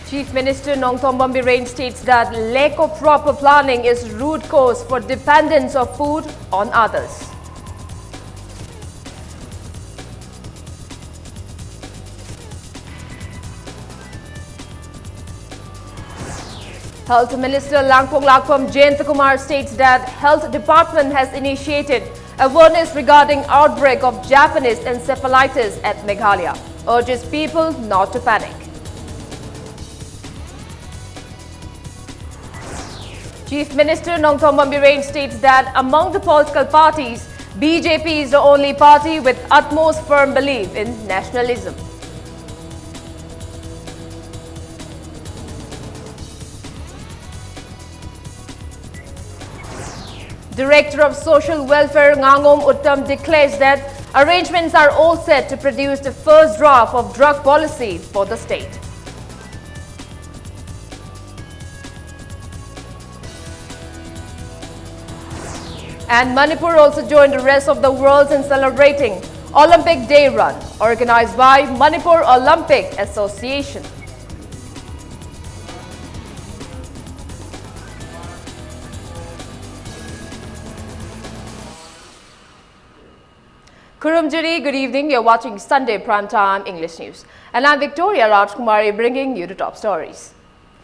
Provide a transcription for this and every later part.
Chief Minister Nongthombam Birren states that lack of proper planning is root cause for dependence of food on others. Health Minister Langpong Lakpam Jayantakumar states that Health Department has initiated awareness regarding outbreak of Japanese encephalitis at Meghalaya, urges people not to panic. Chief Minister Nongthombam Birren states that among the political parties, BJP is the only party with utmost firm belief in nationalism. Director of Social Welfare Ngangom Uttam declares that arrangements are all set to produce the first draft of drug policy for the state. And Manipur also joined the rest of the world in celebrating Olympic Day Run, organized by Manipur Olympic Association. Kurumjiri, good evening. You're watching Sunday Primetime English News. And I'm Victoria Rajkumari bringing you the top stories.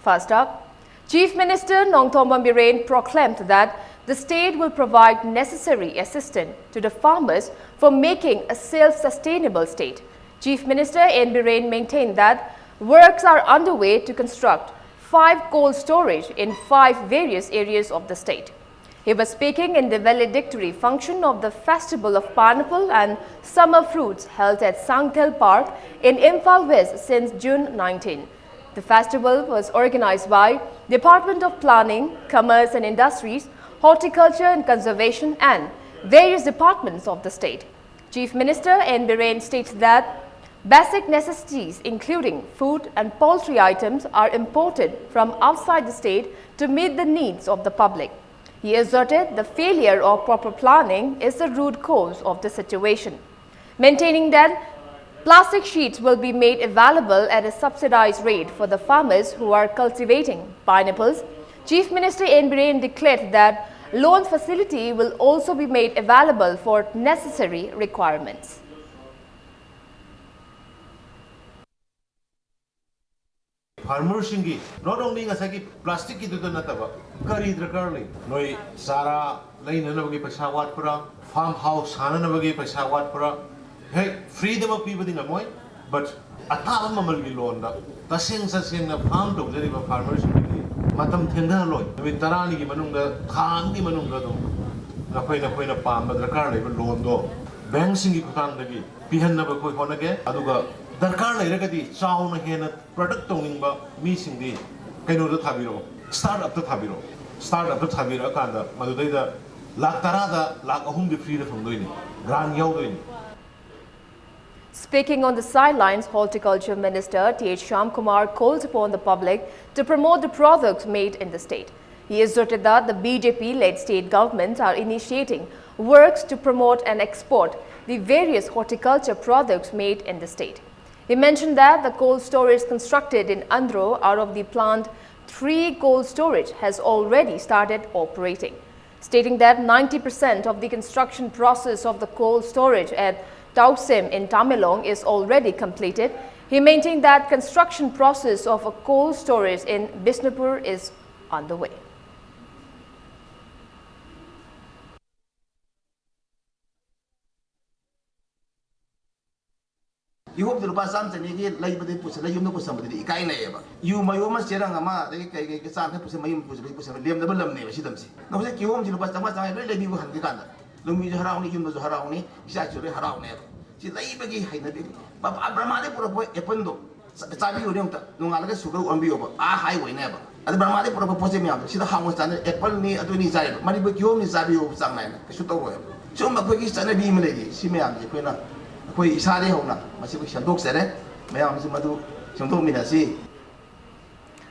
First up, Chief Minister Nongthombam Birren proclaimed that the state will provide necessary assistance to the farmers for making a self-sustainable state. Chief Minister N. Birren maintained that works are underway to construct 5 cold storage in 5 various areas of the state. He was speaking in the valedictory function of the Festival of Pineapple and Summer Fruits held at Sangthel Park in Imphal West since June 19. The festival was organized by Department of Planning, Commerce and Industries, Horticulture and Conservation and various departments of the state. Chief Minister N. Birren states that basic necessities including food and poultry items are imported from outside the state to meet the needs of the public. He asserted the failure of proper planning is the root cause of the situation, maintaining that plastic sheets will be made available at a subsidized rate for the farmers who are cultivating pineapples. Chief Minister N. Birren declared that loan facility will also be made available for necessary requirements. Farmers singi not only ngasagi plastic ki dudu nataba kari drakarli noi sara lain na bagi paisa wat pura farm house hana na bagi paisa wat pura hey freedom of people dinga moi but atha mamal gi loan da taseng saseng na farm dog jari ba farmers singi matam thengna loi noi tarani gi manung da khang gi manung da do na koi na pam ba drakar le loan do bank singi khutang da gi pihan na ba koi hona ge aduga Darkar lairagadi chauna hena product tongingba mi singdi kaino da thabiro startup da thabiro kanda madudai da lakh tara da lakh ahum di free da phangdoini grant yaudoini. Speaking on the sidelines, Horticulture Minister T.H. Shyamkumar called upon the public to promote the products made in the state. He asserted that the BJP-led state governments are initiating works to promote and export the various horticulture products made in the state. He mentioned that the cold storage constructed in Andhra out of the planned 3 cold storage has already started operating, stating that 90% of the construction process of the cold storage at Tausim in Tamilong is already completed. He maintained that construction process of a cold storage in Bishnupur is underway. You hope the Lupasam and you like the Pussy, you know somebody, Kaineva. You, my woman, Serangama, they get some Pussy, Pussy, the Bullam name, she doesn't. No, like you home to Lupasama, I really leave you Hanganda. Lumi Harani, you know Harani, she's actually Haran. She lay begin Hainabi, but Abramade put a pondo. Sabi Udunta, no other sugar on Bioba, a highway never. And the Bramade put a posimium, she the house and a pony at any side. Manibu, you only Sabi of some man, I should over. So my quick is a beam lady, she may have the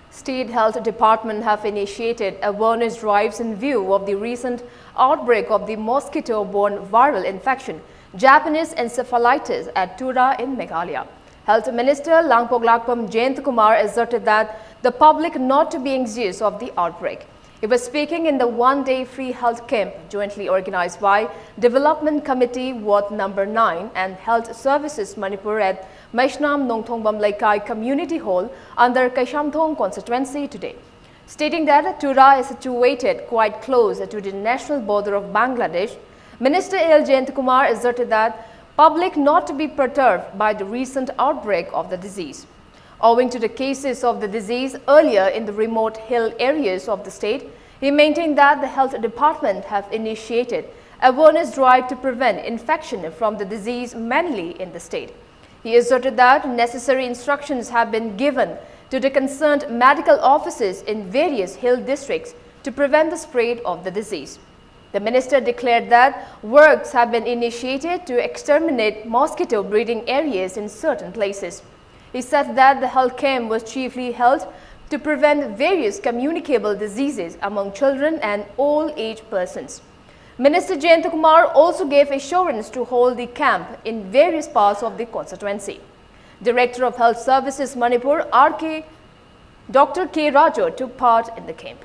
State Health Department have initiated awareness drives in view of the recent outbreak of the mosquito-borne viral infection, Japanese encephalitis at Tura in Meghalaya. Health Minister Langpoglakpam Jayanthkumar asserted that the public not to be anxious of the outbreak. He was speaking in the one-day free health camp jointly organized by Development Committee Ward Number 9 and Health Services Manipur at Maishnam Nongthongbam Laikai Community Hall under Kaishamthong constituency today. Stating that Tura is situated quite close to the national border of Bangladesh, Minister L. Jayanthkumar asserted that public not to be perturbed by the recent outbreak of the disease. Owing to the cases of the disease earlier in the remote hill areas of the state, he maintained that the health department have initiated awareness drive to prevent infection from the disease mainly in the state. He asserted that necessary instructions have been given to the concerned medical offices in various hill districts to prevent the spread of the disease. The minister declared that works have been initiated to exterminate mosquito breeding areas in certain places. He said that the health camp was chiefly held to prevent various communicable diseases among children and old-age persons. Minister Jayanthkumar also gave assurance to hold the camp in various parts of the constituency. Director of Health Services Manipur, Dr. K. Rajo took part in the camp.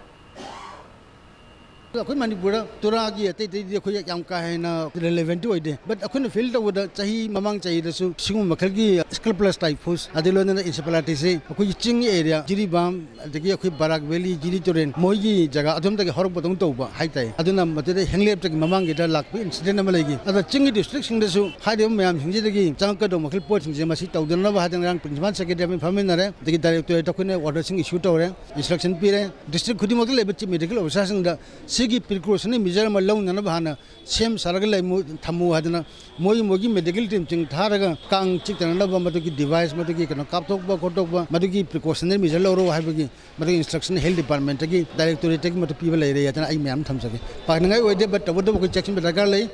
अखोई मणिपुर तुरागी अतै तै अखोई याम का हैना relevant ओइदे but अखोन feel तवदा चाही ममांग चाही दसु सिंगु मखलगी स्कल प्लस टाइफस अदिलोन इंसिपलाटी से अखोई चिंग एरिया जिरीबाम अदगी अखोई बराक वैली जिरी टोरेन मोइगी जगह अदम तक हरक बतंग तौबा हाइताई अदुना मते हेंगलेप तक ममांग गिदा लाकपि इंसिडेंट अमा लेगी अदा चिंगी डिस्ट्रिक्ट सिंग दसु हाइदे मयाम सिंग जिदगी चांग दो मखल पोट सिंग जे मसी तौदन बा हादन रांग प्रिंसिपल सेक्रेटरी फमिनरे दगी डायरेक्टर तखोने ऑर्डर सिंग इशू तौरे इंस्ट्रक्शन पिरे डिस्ट्रिक्ट खुदी मखल लेबच मेडिकल ऑफिसर सिंग दा सिगी प्रिकॉशन मेजर म लौनन भाना सेम सरग लैमु थमु हादना मोई मोगी मेडिकल टीम चिंग थारगा कांग चिकतन लब मदुगी डिवाइस मदुगी कनो कापथोकबा खोटोकबा मदुगी प्रिकॉशनरी मेजर लौरो हाइबगी मदुगी इंस्ट्रक्शन हेल्थ डिपार्टमेंट की डायरेक्टोरेट की मदु पीबा लेरे यातना आई मैम थमसके पागनगाई ओइदे बट तबदो को चेकिंग दरकार लै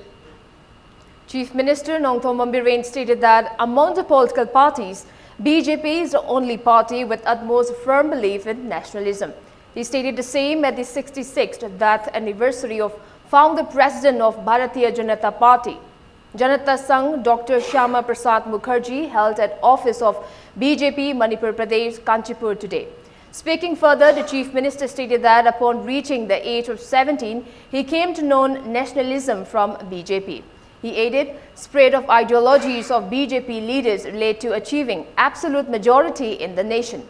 Chief Minister Nongthom Birren stated that among the political parties, BJP is the only party with utmost firm belief in nationalism. He stated the same at the 66th death anniversary of founder president of Bharatiya Janata Party, Janata Sangh, Dr. Shyama Prasad Mukherjee, held at office of BJP Manipur Pradesh, Kanchipur today. Speaking further, the Chief Minister stated that upon reaching the age of 17, he came to know nationalism from BJP. He added, spread of ideologies of BJP leaders led to achieving absolute majority in the nation.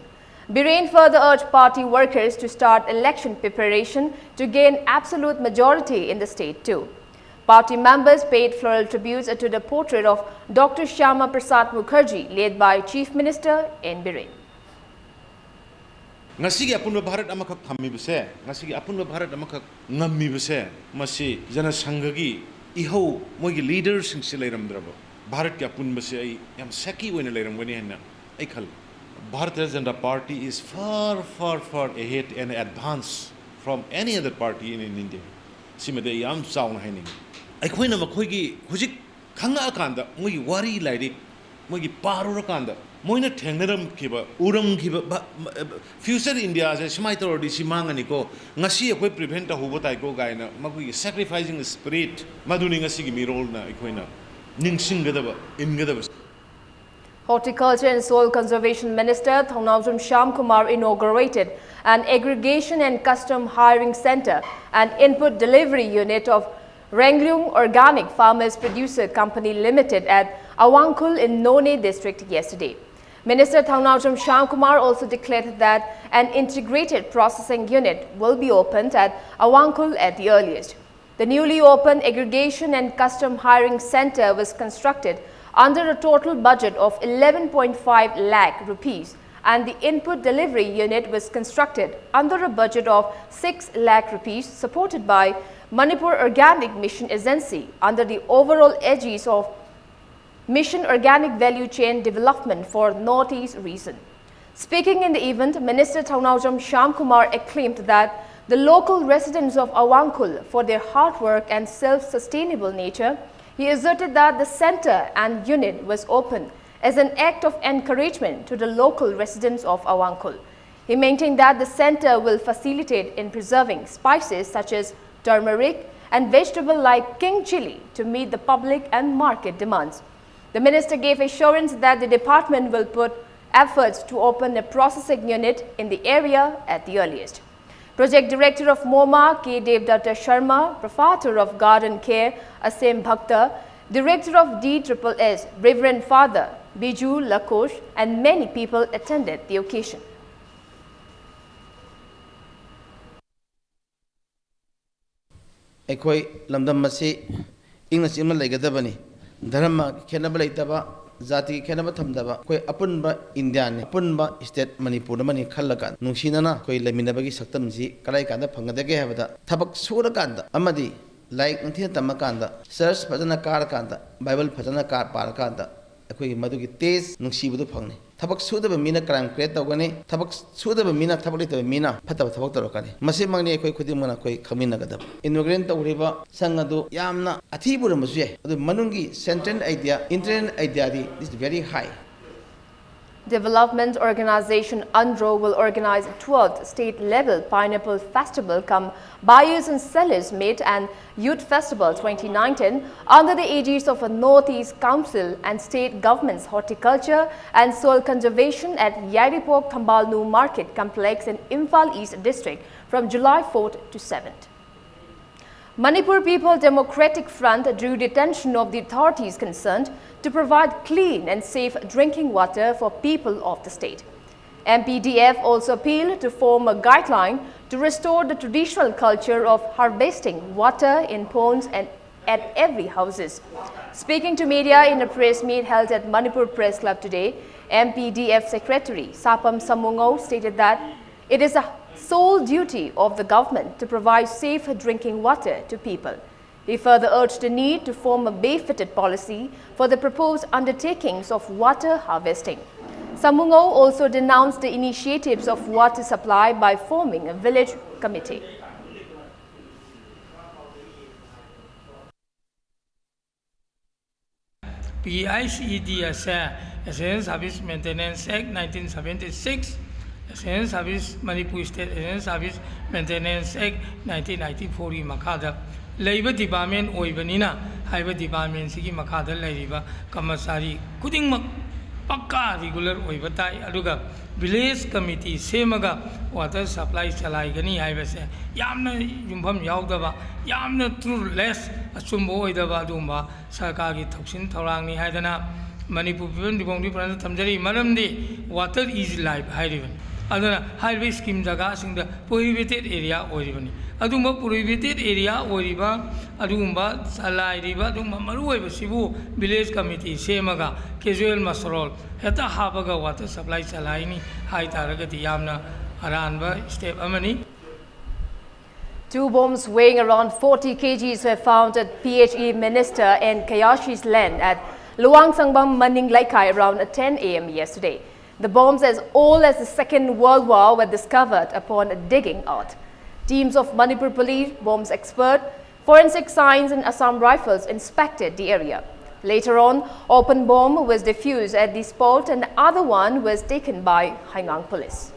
Birren further urged party workers to start election preparation to gain absolute majority in the state too. Party members paid floral tributes to the portrait of Dr. Shyama Prasad Mukherjee, led by Chief Minister N. Birren. Ngasigi apunba Bharat amakak thammibase, ngasigi apunba Bharat amakak ngammibase, masi jana sanghagi iho moigi leaders sing si leiramdraba. Bharat ki apunbase ai yam saki oina leiramgani hanna ai khal. Bharatiya Janata Party is far ahead and advanced from any other party in India. Simade yam sauna haini. Aikhoina makhoigi hujik khanga akanda moigi wari lairi moigi parura kanda moina thengnaram khiba uram khiba future India se simai tordi simangani ko ngasi akhoi prevent hubo tai ko gaina makoi sacrificing spirit maduni ngasi gi mirol na aikhoina ningsinggadaba ingadaba. Horticulture and Soil Conservation Minister Thongnawjam Shyamkumar inaugurated an aggregation and custom hiring center and input delivery unit of Ranglyung Organic Farmers Producer Company Limited at Awangkhul in None district yesterday. Minister Thongnawjam Shyamkumar also declared that an integrated processing unit will be opened at Awangkhul at the earliest. The newly opened aggregation and custom hiring center was constructed under a total budget of 11.5 lakh rupees, and the input delivery unit was constructed under a budget of 6 lakh rupees supported by Manipur Organic Mission Agency under the overall aegis of Mission Organic Value Chain Development for Northeast region. Speaking in the event, Minister Thongnawjam Shyamkumar acclaimed that the local residents of Awangkhul for their hard work and self-sustainable nature. He asserted that the center and unit was opened as an act of encouragement to the local residents of Awangkhul. He maintained that the center will facilitate in preserving spices such as turmeric and vegetable like king chili to meet the public and market demands. The minister gave assurance that the department will put efforts to open a processing unit in the area at the earliest. Project Director of MoMA, K. Devdatta Sharma, Professor of Garden Care, Asim Bhakta, Director of DSSS, Reverend Father Biju Lakosh, and many people attended the occasion. Ekoi lamdam masi ingna chimna legadabani dharma khenaba leitaba jati khenaba thamdaba koi apunba India ne apunba state Manipur mani khallakan nungsinana koi leminabagi saktamji kalai kanda phangadage habada thabak sura kanda amadi like nthina tamakanda church phajana kar kanda bible phajana kar par kanda ekoi madugi tez nungsibudu phangni thabak sudaba mina crime create tawgani thabak sudaba mina thabak leitaba mina phataba thabak tarokani masi mangni ekoi khudimana koi khaminagadab immigrant tawriba sangadu yamna athibura masye adu manungi central idea internal idea is very high. Development Organization UNDRO will organize a 12th state-level Pineapple Festival come Buyers and Sellers Meet and Youth Festival 2019 under the aegis of a Northeast Council and State Government's Horticulture and Soil Conservation at Yaripok Thambalnu Market Complex in Imphal East District from July 4th to 7th. Manipur People Democratic Front drew the attention of the authorities concerned to provide clean and safe drinking water for people of the state. MPDF also appealed to form a guideline to restore the traditional culture of harvesting water in ponds and at every houses. Speaking to media in a press meet held at Manipur Press Club today, MPDF Secretary Sapam Samungo stated that it is a sole duty of the government to provide safe drinking water to people. He further urged the need to form a barefooted policy for the proposed undertakings of water harvesting. Samungo also denounced the initiatives of water supply by forming a village committee. PICED Essential Service Maintenance Act 1976, Essential Service Manipur State Essential Service Maintenance Act 1994 Makada Labor Department Oibanina Haiba Department Sigi Makada Laiba Kamasari Kuding Paka regular Oibatai Aduga Village Committee Semaga Water Supply Salaigani Haibase Yamna Yumpam Yaudava Yamna True Less Asumbo Idava Dumba Sakagi Toxin Tarangi Haidana Manipur People Tamjari Madamdi Water is life Haidivan. Adana highway scheme jaga sing the prohibited area oribani adumba prohibited area oriba adumba salai riba adumba maruwa sibu village committee semaga casual masrol heta habaga water supply salai ni hai taragati yamna aranba step amani. 2 bombs weighing around 40 kgs were found at PHE Minister and Kayashi's land at Luang Sangbam Maning Laikai around 10 a.m. yesterday. The bombs as old as the Second World War were discovered upon digging out. Teams of Manipur Police, bombs expert, forensic science and Assam Rifles inspected the area. Later on, open bomb was defused at the spot and the other one was taken by Haingang Police.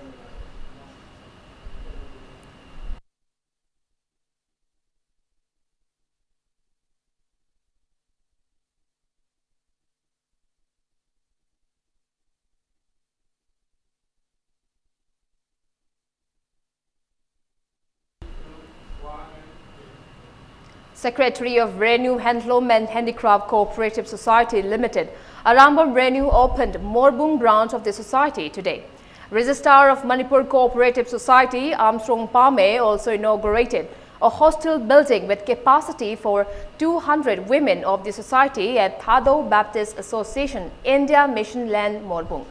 Secretary of Renew Handloom and Handicraft Cooperative Society Limited, Arambam Renew opened Morbung branch of the society today. Registrar of Manipur Cooperative Society, Armstrong Pame, also inaugurated a hostel building with capacity for 200 women of the society at Thado Baptist Association, India Mission Land, Morbung.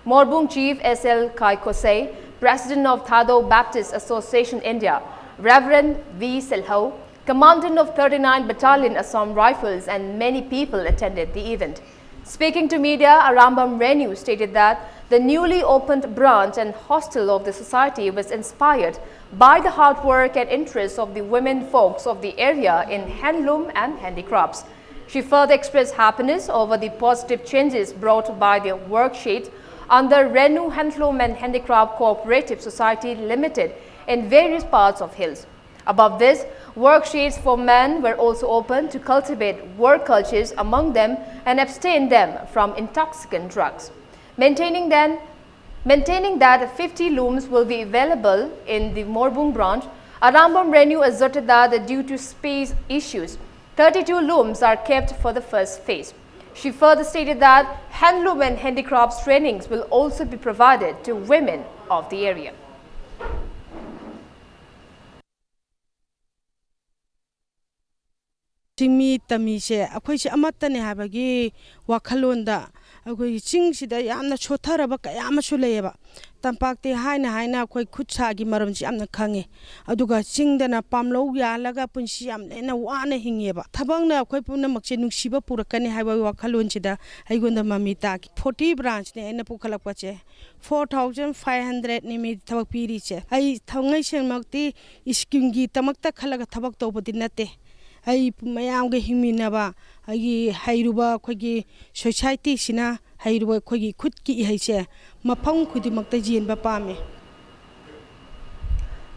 Morbung Chief S.L. Kaikose, President of Thado Baptist Association, India, Reverend V. Silho, Commandant of 39 Battalion Assam Rifles and many people attended the event. Speaking to media, Arambam Renew stated that the newly opened branch and hostel of the society was inspired by the hard work and interests of the women folks of the area in handloom and handicrafts. She further expressed happiness over the positive changes brought by the worksheet under Renew Handloom and Handicraft Cooperative Society Limited in various parts of Hills. Above this, worksheds for men were also opened to cultivate work cultures among them and abstain them from intoxicant drugs. Maintaining that 50 looms will be available in the Morbung branch, Arambam Renu asserted that due to space issues, 32 looms are kept for the first phase. She further stated that handloom and handicrafts trainings will also be provided to women of the area. Chingmi tamise akhoi se amattane habagi wakhalonda akhoi chingsida yamna chotharaba kayama su leyeba tampakte haina akhoi khutsa gi maramji amna khange aduga chingdana pamlo yalaga punsi amlena wana hingeba thabangna akhoi puna makche nungsiba purakani haiba wakhalonchida aigonda mamita 40 branch ne ena pukhalakpa che 4500 nimi thabak piri che ai thangai sengmakti iskingi tamakta khalaga thabak tobodi nate ai mayam ge himinaba ai hairuba khogi society sina hairuba khogi khut ki haise mafam khudimakta jinba pame.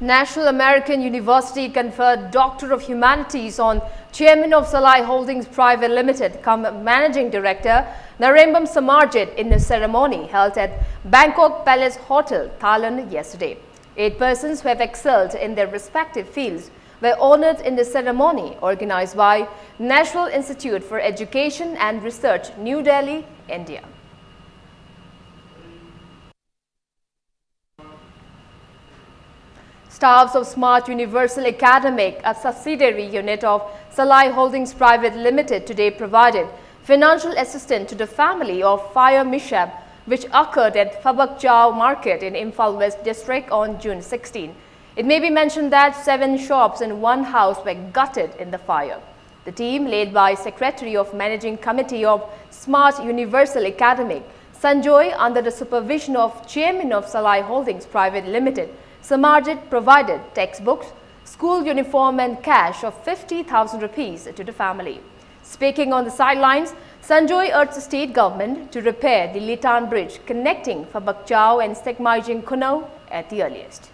National American University conferred Doctor of Humanities on Chairman of Salai Holdings Private Limited, Managing Director Narembam Samarjit in a ceremony held at Bangkok Palace Hotel, Thailand yesterday. 8 persons who have excelled in their respective fields were honored in the ceremony organized by National Institute for Education and Research, New Delhi, India. Staffs of Smart Universal Academic, a subsidiary unit of Salai Holdings Private Limited, today provided financial assistance to the family of fire mishap which occurred at Phabak Chau Market in Imphal West District on June 16. It may be mentioned that 7 shops and 1 house were gutted in the fire. The team, led by Secretary of Managing Committee of Smart Universal Academic, Sanjoy, under the supervision of Chairman of Salai Holdings Private Limited, Samarjit, provided textbooks, school uniform and cash of 50,000 rupees to the family. Speaking on the sidelines, Sanjoy urged the state government to repair the Litan Bridge connecting Phabak Chau and Sekmaijing Kuno at the earliest.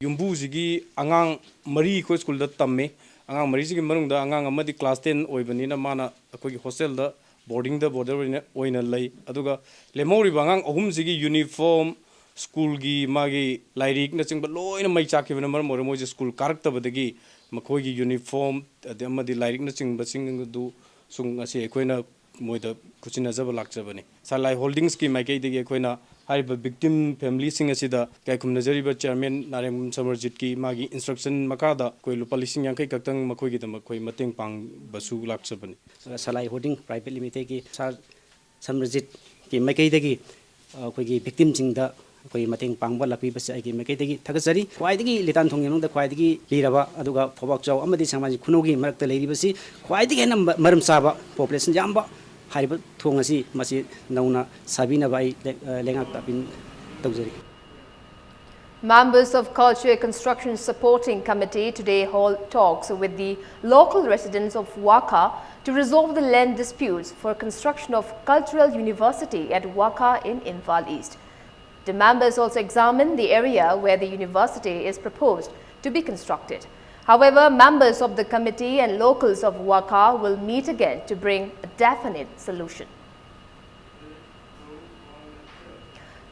Yumbuzigi angang mari ko school da tamme angang mari sigi manungda angang amadi class 10 oibanina mana akoi hostel da boarding da border oina lay aduga lemori bangang ahum sigi uniform school gi magi lairik na chingba loina mai chakhi bana mar mor mo school karak ta badagi makoi gi uniform ade amadi lairik na chingba du sung ase ekoina moida kuchina jaba lakchabani Salai Holdings ki maikei degi ekoina hariba victim family sing asida kaikum najariba chairman Narem Samarjit ki magi instruction makada koi lupa lising yang kai kaktang makoi gi dama koi mateng pang basu lakchabani Salai Holding Private Limited ki Sar Samarjit ki maikei degi koi gi victim singda koi mateng pang ba lapi bas ai ki maikei degi thagachari khwai degi litan thongyang da khwai degi liraba aduga Phabak Chau amadi sangmaji khunogi marakta leiribasi khwai degi na maram saba population jamba hariba thongasi masi nauna sabina bai lengak tapin tawjari. Members of Culture Construction Supporting Committee today held talks with the local residents of Waka to resolve the land disputes for construction of Cultural University at Waka in Imphal East. The members also examined the area where the university is proposed to be constructed. However, members of the committee and locals of Waka will meet again to bring a definite solution.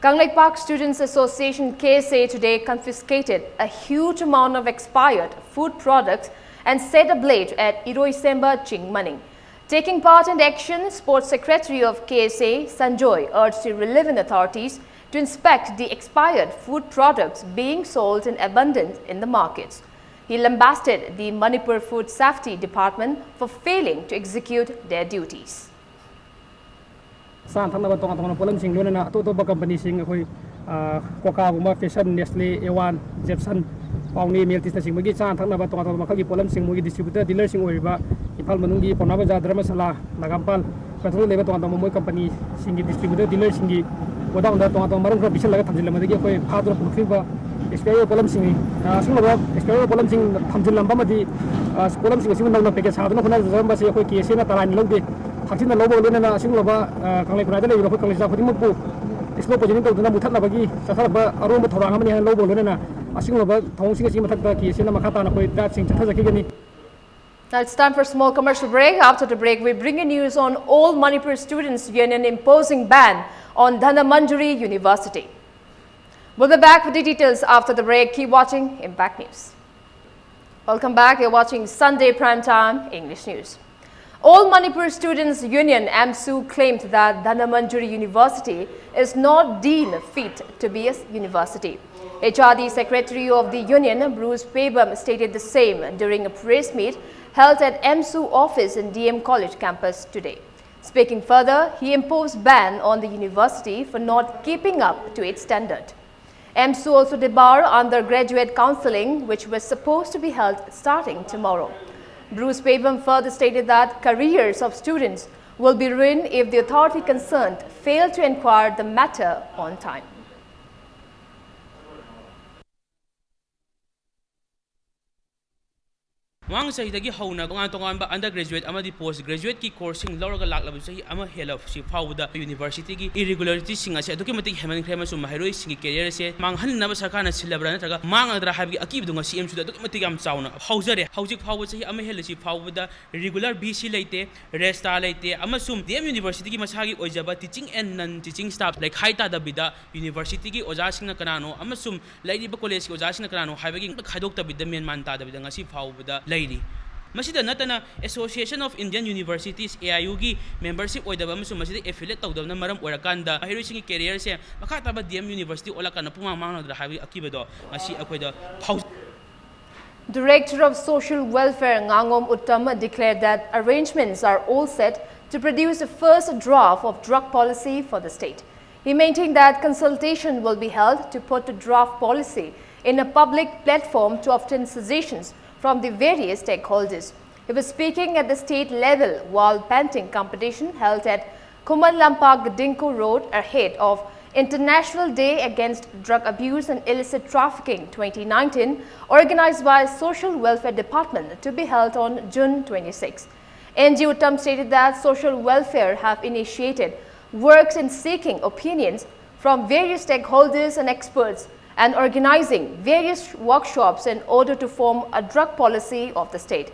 Kanglek Park Students Association KSA today confiscated a huge amount of expired food products and set ablaze at Iroisemba Chingmaning. Taking part in the action, Sports Secretary of KSA, Sanjoy, urged the relevant authorities to inspect the expired food products being sold in abundance in the markets. He lambasted the Manipur Food Safety Department for failing to execute their duties. San thangna tong tong polam sing lona to company sing khoi Coca Cola Fashion Nestle A1 Jepson Pauni Meltis sing magi san thangna tong tong makhi polam sing magi distributor dealer sing oiba Imphal manungi Ponaba Jadra Masala Nagampal petrol leba tong tong moi company sing distributor dealer sing gi bodang da tong tong marung pro bisal laga thamjil lamadi khoi phadra pukhiba exterior polam sing singba exterior polam sing thamjil lamba madi polam sing sing nang package hadna khona jamba se khoi KSA na taran logde ꯍꯛꯆꯤꯟꯅ ꯂꯧꯕ ꯂꯣꯏꯅꯅ ꯑꯁꯤꯒꯨꯝꯂꯕ ꯀꯪꯂꯩ ꯈꯨꯟꯅꯥꯏꯗ ꯂꯩꯔꯤꯕ ꯑꯩꯈꯣꯏ ꯀꯪꯂꯩꯆꯥ ꯈꯨꯗꯤꯡꯃꯛꯄꯨ explore poisoning ꯇꯧꯗꯨꯅ ꯃꯨꯊꯠꯅꯕꯒꯤ ꯆꯠꯊꯔꯛꯄ ꯑꯔꯣꯟꯕ ꯊꯧꯔꯥꯡ ꯑꯃꯅꯤ ꯍꯥꯏꯅ ꯂꯧꯕ ꯂꯣꯏꯅꯅ ꯑꯁꯤꯒꯨꯝꯂꯕ ꯊꯧꯑꯣꯡꯁꯤꯡ ꯑꯁꯤꯒꯤ ꯃꯊꯛꯇ ꯀꯦꯁꯁꯤꯅ ꯃꯈꯥ ꯇꯥꯅ ꯑꯩꯈꯣꯏ ꯗ꯭ꯔꯥꯏꯕꯁꯤꯡ ꯆꯠꯊꯖꯈꯤꯒꯅꯤ. Now it's time for a small commercial break. After the break, we bring you news on all Manipur Students' Union imposing ban on Dhanamanjari University. We'll be back with the details after the break. Keep watching Impact News. Welcome back. You're watching Sunday Primetime English News. All Manipur Students' Union AMSU claimed that Dhanamanjari University is not deemed fit to be a university. HRD Secretary of the Union, Bruce Pabam, stated the same during a press meet held at AMSU office in DM College campus today. Speaking further, he imposed ban on the university for not keeping up to its standard. AMSU also debarred undergraduate counseling, which was supposed to be held starting tomorrow. Bruce Pabam further stated that careers of students will be ruined if the authority concerned fail to inquire the matter on time. Wang say the Hona Tonga undergraduate Amadi postgraduate ki coursing Laura Laklabusi Ama Hela si Fauda University ki irregularities sing as a documenting Heman Cremasum Mahero sing career say Manghan Navasakana Silabranata Manga Habi Akibdunga CM to the documenting Sauna Hausere Hausik Power say Amahela si Fauda regular BC late Resta late Amasum DM University Masagi Ojaba teaching and non teaching staff like Haita Dabida University ki Ojasina Kanano Amasum Lady Bacoles Ojasina Kanano having the Kadokta with the main Manta the Ngasi Fauda lady. Masida natana Association of Indian Universities AIU gi membership oidaba amasung masida affiliate tawdab na maram orakanda mahiroising career se makataba DM University olakana pumamang na habi akibado masi akoida Director of Social Welfare Ngangom Uttam declared that arrangements are all set to produce a first draft of drug policy for the state. He maintained that consultation will be held to put the draft policy in a public platform to obtain suggestions from the various stakeholders. He was speaking at the state level while painting competition held at Kumalampak Dinko Road ahead of International Day Against Drug Abuse and Illicit Trafficking 2019 organized by Social Welfare Department to be held on June 26. NG Uttam stated that Social Welfare have initiated works in seeking opinions from various stakeholders and experts and organizing various workshops in order to form a drug policy of the state.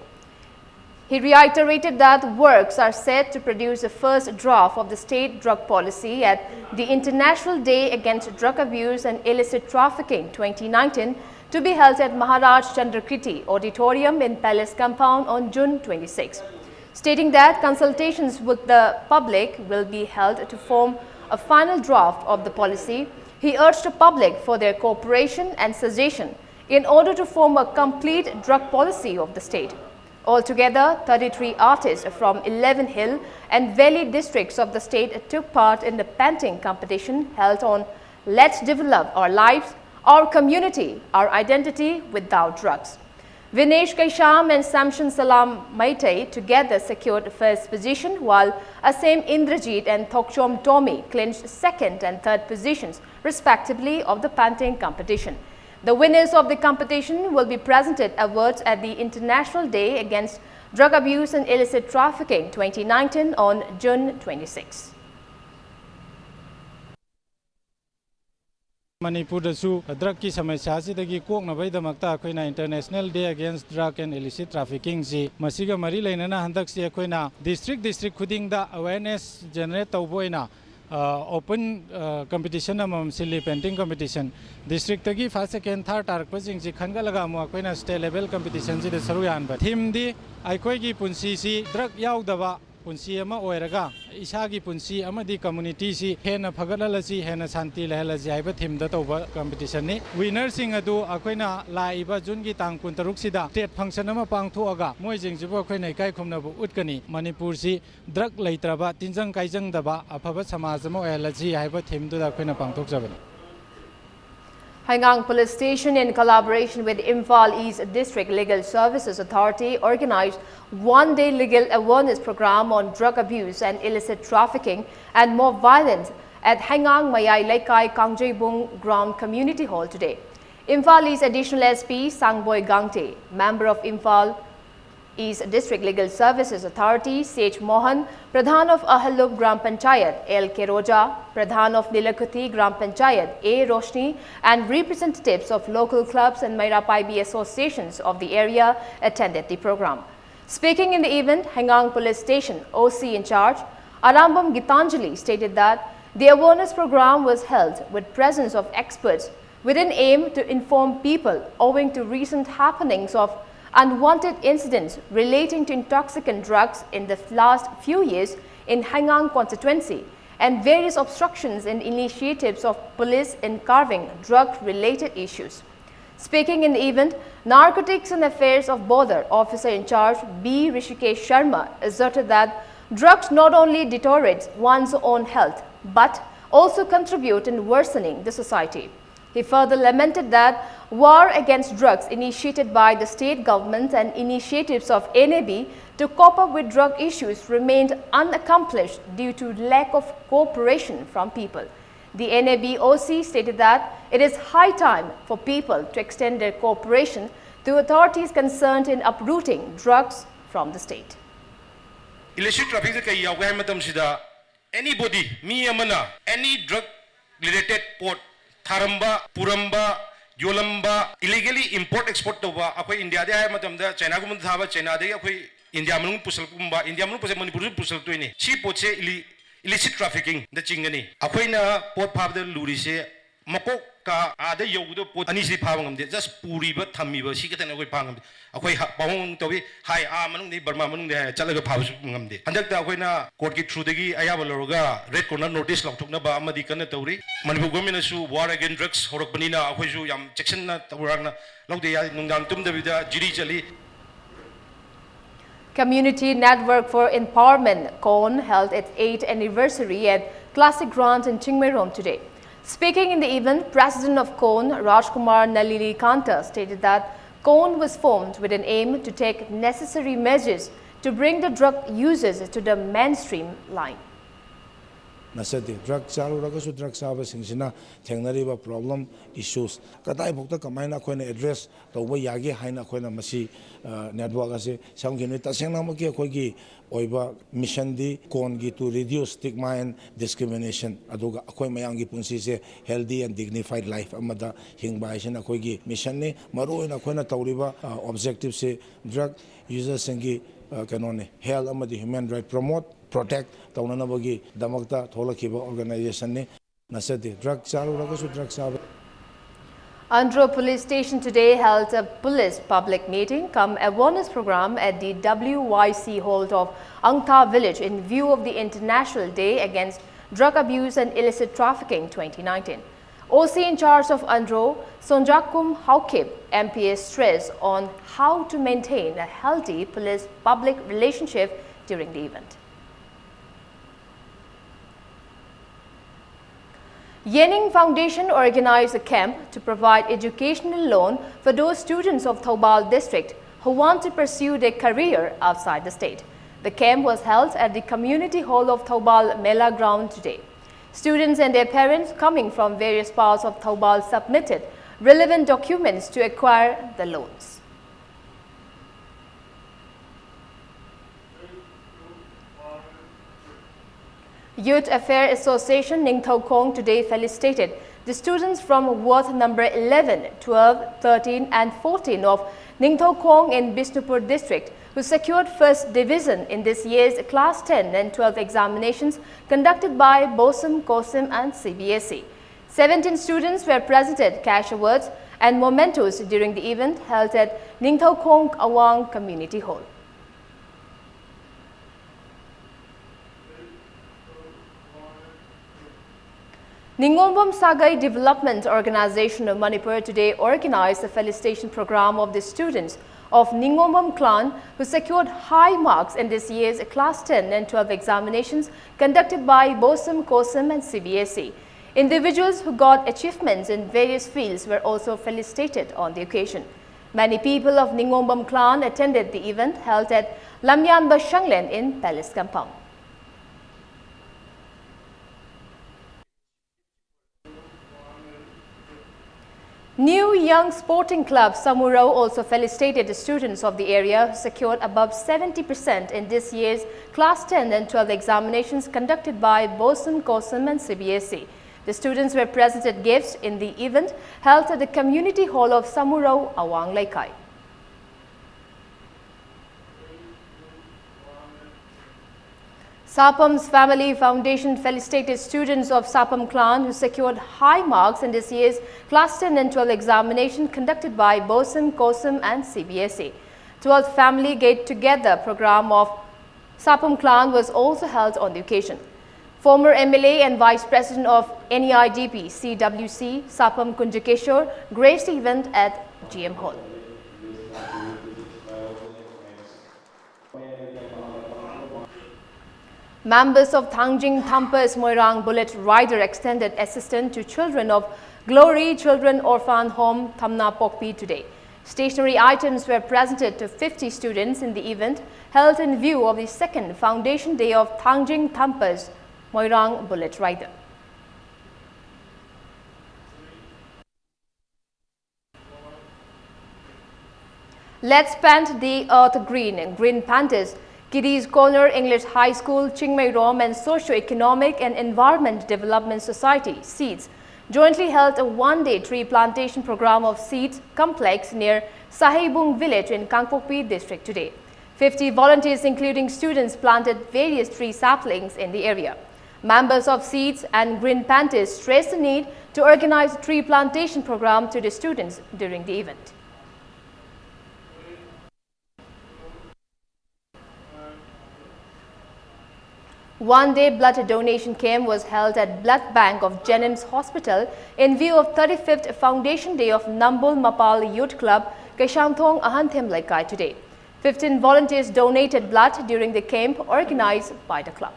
He reiterated that works are set to produce the first draft of the state drug policy at the International Day Against Drug Abuse and Illicit Trafficking 2019 to be held at Maharaj Chandrakriti Auditorium in Palace Compound on June 26, stating that consultations with the public will be held to form a final draft of the policy. He urged the public for their cooperation and suggestion in order to form a complete drug policy of the state. Altogether, 33 artists from 11 Hill and Valley districts of the state took part in the painting competition held on Let's Develop Our Lives, Our Community, Our Identity Without Drugs. Vinesh Kaisham and Samshan Salam Maitei together secured first position, while Asem Indrajit and Thokchom Tommy clinched second and third positions, respectively, of the painting competition. The winners of the competition will be presented awards at the International Day Against Drug Abuse and Illicit Trafficking 2019 on June 26. Manipur dasu drug ki samasya si dagi kok na bai damakta akoina International Day Against Drug and Illicit Trafficking si masiga mari lainana handak si akoina district khuding da awareness generate tawboina open competition amam silly painting competition district tagi first second third tark pajing si khanga laga mo akoina state level competition si de saru yan ba theme di aikoi gi punsi si drug yaudaba punsi ama oiraga isagi punsi amadi community si hena phagalalaji hena shanti lehalaji haiba theme da toba competition ni winner sing adu akoina laiba jun gi tang 16 sida state function ama pangthoaga moi jingjibo akoina kai khumna bu utkani Manipur si drug leitraba tinjang kaijang daba afaba samaj ama oiralaji haiba theme du da akoina pangthok jabani. Hangang Police Station, in collaboration with Imphal East District Legal Services Authority, organized one-day legal awareness program on drug abuse and illicit trafficking and mob violence at Hangang Mayai Laikai Kangjebung Ground Community Hall today. Imphal East Additional SP Sangboy Gangte, member of Imphal East District Legal Services Authority, Sej Mohan, Pradhan of Ahalub Gram Panchayat, L. Keroja, Pradhan of Nilakuthi Gram Panchayat, A. Roshni, and representatives of local clubs and Maira Paibi associations of the area attended the program. Speaking in the event, Hangang Police Station OC in charge, Arambam Gitanjali, stated that the awareness program was held with presence of experts with an aim to inform people owing to recent happenings of unwanted incidents relating to intoxicant drugs in the last few years in Hangang constituency and various obstructions in initiatives of police in carving drug-related issues. Speaking in the event, Narcotics and Affairs of Border Officer in charge B. Rishikesh Sharma asserted that drugs not only deteriorate one's own health but also contribute in worsening the society. He further lamented that war against drugs initiated by the state government and initiatives of NAB to cope up with drug issues remained unaccomplished due to lack of cooperation from people. The NAB OC stated that it is high time for people to extend their cooperation to authorities concerned in uprooting drugs from the state. Illicit traffic is kay yaw matam sida anybody me amana any drug related port tharamba puramba yolamba illegally import export to ba akoi India de ay matam da China ko mun thaba China de akoi India manung pusal kumba India manung pusal Manipur pusal to ni chi pot se illicit trafficking the chingani akoi na port phab de luri se makok ka ada yogudo pot ani si phawangam de just puri ba thammi ba si ka tan akoi phangam akoi pawong tobi hai a manung ni Burma manung de chalaga phawsu ngam de handak da akoi na court ki through de gi ayaba loroga red corner notice lok thokna ba amadi kana tawri Manipur government su war against drugs horok banina akoi su yam section na tawrang na lok de ya nungdang tum de vida jiri chali. Community Network for Empowerment CON held its 8th anniversary at Classic Grounds in Chingmairom today. Speaking in the event, President of CON, Rajkumar Nalili Kanta, stated that CON was formed with an aim to take necessary measures to bring the drug users to the mainstream line. Nasati drug chalu ragasu drug saba singsina thengnariba problem issues katai bukta kamaina khoina address tawba yagi haina khoina masi network ase samgini tasengna ma ki khoigi oiba mission di con gi to reduce stigma and discrimination aduga akhoi mayangi punsi se healthy and dignified life amada hingba isina khoigi mission ne maru ina khoina tawriba objective se drug users sengi kanone health amadi human right promote protect taunanabagi damakta tholakiba organization ne nasati drug chalu ragasu drug saba. Andhra Police Station today held a police public meeting cum awareness program at the WYC hall of Angta village in view of the International Day Against Drug Abuse and Illicit Trafficking 2019. OC in charge of Andhra, Sonjakum Haukib, MPA stressed on how to maintain a healthy police-public relationship during the event. Yening Foundation organized a camp to provide educational loan for those students of Thoubal district who want to pursue their career outside the state. The camp was held at the community hall of Thoubal Mela ground today. Students and their parents coming from various parts of Thoubal submitted relevant documents to acquire the loans. Youth Affairs Association Ningthau Kong today felicitated the students from ward number 11, 12, 13 and 14 of Ningthau Kong in Bishnupur district who secured first division in this year's class 10 and 12 examinations conducted by BOSM, COSM and CBSE. 17 students were presented cash awards and mementos during the event held at Ningthau Kong Awang Community Hall. Ningombam Sagai Development Organization of Manipur today organized a felicitation program of the students of Ningombam clan who secured high marks in this year's class 10 and 12 examinations conducted by BOSM, COSM and CBSE. Individuals who got achievements in various fields were also felicitated on the occasion. Many people of Ningombam clan attended the event held at Lamyanba Shanglen in Palace Compound. New Young Sporting Club Samuro also felicitated the students of the area who secured above 70% in this year's Class 10 and 12 examinations conducted by BOSUM, COSUM and CBSE. The students were presented gifts in the event held at the Community Hall of Samuro, Awang Laikai. Sapam's Family Foundation felicitated students of Sapam clan who secured high marks in this year's Class 10 and 12 examination conducted by BOSUM, COSUM and CBSE. 12th Family Get Together program of Sapam clan was also held on the occasion. Former MLA and Vice President of NEIDP CWC, Sapam Kunjakeshwar, graced the event at GM Hall. Members of Thangjing Thampas Moirang Bullet Rider extended assistance to children of Glory Children Orphan Home, Thamna Pokpi today. Stationery items were presented to 50 students in the event held in view of the second Foundation Day of Thangjing Thampas Moirang Bullet Rider. Let's paint the earth green. Green Panthers, Kiddies Corner English High School, Chingmei Rom and Socio-Economic and Environment Development Society, SEEDS, jointly held a one-day tree plantation program of SEEDS complex near Sahibung village in Kangpokpi district today. 50 volunteers including students planted various tree saplings in the area. Members of SEEDS and Green Panthers stressed the need to organize a tree plantation program to the students during the event. One-day blood donation camp was held at Blood Bank of Jenims Hospital in view of 35th Foundation Day of Nambul Mapal Youth Club, Kaishanthong Ahanthem Laikai today. 15 volunteers donated blood during the camp organized by the club.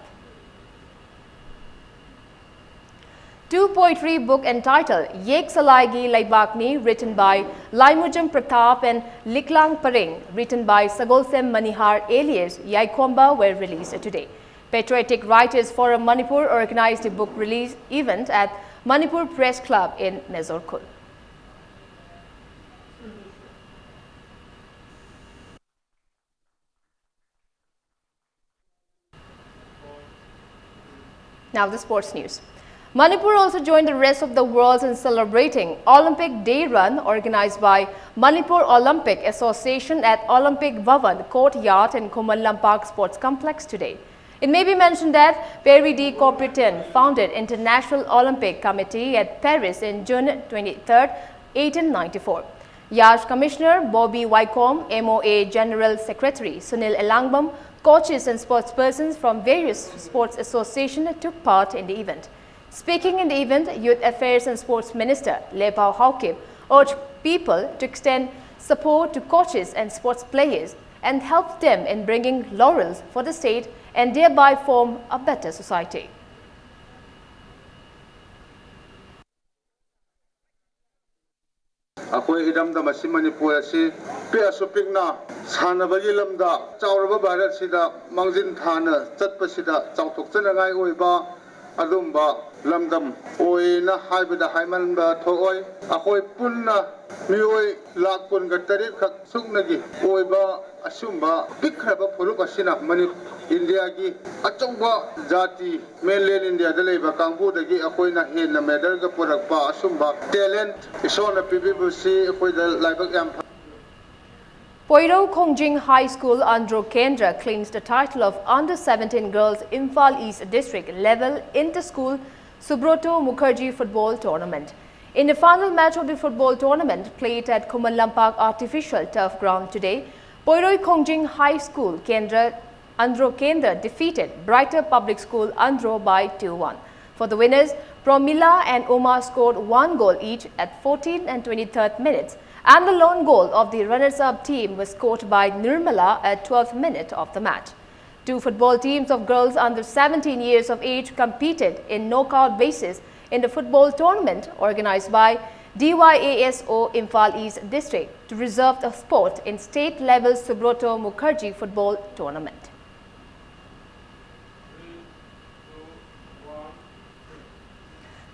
Two poetry book entitled Yek Salaigi Laibakni, written by Laimujam Pratap and Liklang Paring, written by Sagolsem Manihar alias Yaikomba, were released today. Patriotic Writers Forum Manipur organized a book release event at Manipur Press Club in Mezorkul. Now the sports news. Manipur also joined the rest of the world in celebrating Olympic Day Run organized by Manipur Olympic Association at Olympic Bhavan Courtyard in Kuman Lampak Sports Complex today. It may be mentioned that Perry D. Coubertin founded International Olympic Committee at Paris in June 23, 1894. Yash Commissioner Bobby Wycombe, MOA General Secretary Sunil Elangbam, coaches and sportspersons from various sports associations took part in the event. Speaking in the event, Youth Affairs and Sports Minister Lepao Haukip urged people to extend support to coaches and sports players and help them in bringing laurels for the state and thereby form a better society. Akoi idam da masi Manipur asi pe asupikna sanabagi lamda chauraba bharat sida mangjin thana chatpa sida chauthok chana ngai oiba adumba lamdam oina haibada haimanba thoi akoi punna mioi lakpun gatari khak suknagi oiba asumba bikraba phuruk asina mani India gi achauba jati mainland India da leiba kangbu dagi akoina henna medal ga purakpa asumba talent isona pbc akoida laibak yam. Poiro Kongjing High School Andhra Kendra claims the title of Under-17 Girls Imphal East District Level Inter-School Subroto Mukherjee Football Tournament. In the final match of the football tournament played at Kuman Lampak Artificial Turf Ground today, Poiroi Kongjing High School Kendra Andhra Kendra defeated Brighter Public School Andhra by 2-1. For the winners, Promila and Uma scored 1 goal each at 14th and 23rd minutes, and the lone goal of the runners-up team was scored by Nirmala at 12th minute of the match. Two football teams of girls under 17 years of age competed in knockout basis in the football tournament organized by DYASO Imphal East District to reserve the spot in state-level Subroto Mukherjee Football Tournament.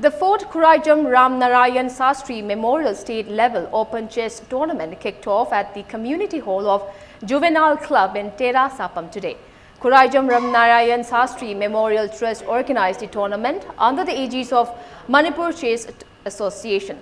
The 4th Khuraijam Ram Narayan Sastry Memorial State Level Open Chess Tournament kicked off at the Community Hall of Juvenile Club in Tera Sapam today. Khuraijam Ram Narayan Sastry Memorial Trust organized the tournament under the aegis of Manipur Chess Association.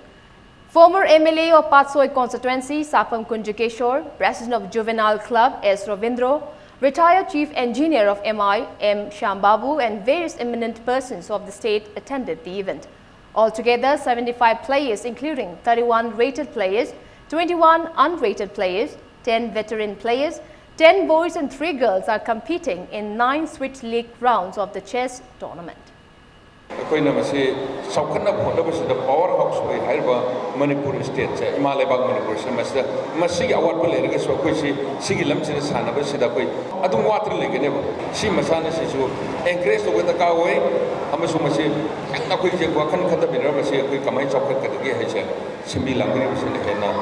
Former MLA of Patsoi constituency Sapam Kunjakeshwar, President of Juvenile Club S. Ravindro, retired Chief Engineer of MI M. Shambabu and various eminent persons of the state attended the event. Altogether, 75 players including 31 rated players, 21 unrated players, 10 veteran players, 10 boys and 3 girls are competing in 9 Switch League rounds of the chess tournament. Power house Manipur state, Manipur Masi award Palaga, so Sigi Lamsin Sanaba Sidapui. I don't water like never. See Masana Sisu, encourage the weather car away. Amasumasi, and Nakuja Wakan Katabina, we come out of Katagi, Simbi Language in the Hena.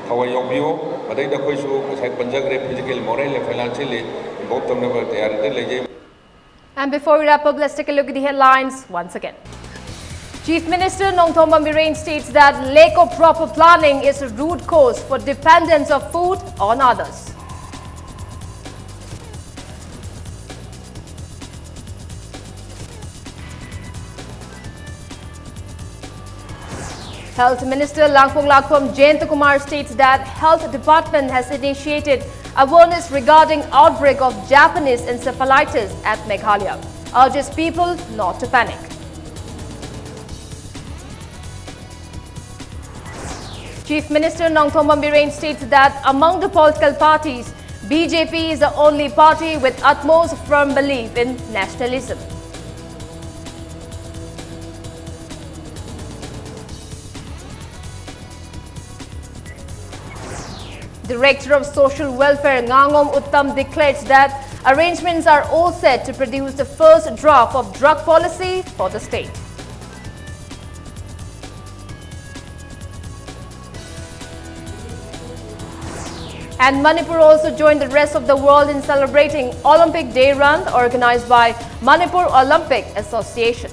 How are your view? But I the question was like Panjagre, physical, moral, and financially, both of them they are delayed. And before we wrap up, let's take a look at the headlines once again. Chief Minister Nongthom Bambiren states that lack of proper planning is a root cause for dependence of food on others. Health Minister Langpong Lakpam Jayantakumar states that Health Department has initiated awareness regarding outbreak of Japanese encephalitis at Meghalaya, urges people not to panic. Chief Minister Nongthom Bambiren states that among the political parties, BJP is the only party with utmost firm belief in nationalism. Director of Social Welfare Ngangom Uttam declares that arrangements are all set to produce the first draft of drug policy for the state. And Manipur also joined the rest of the world in celebrating Olympic Day Run organized by Manipur Olympic Association.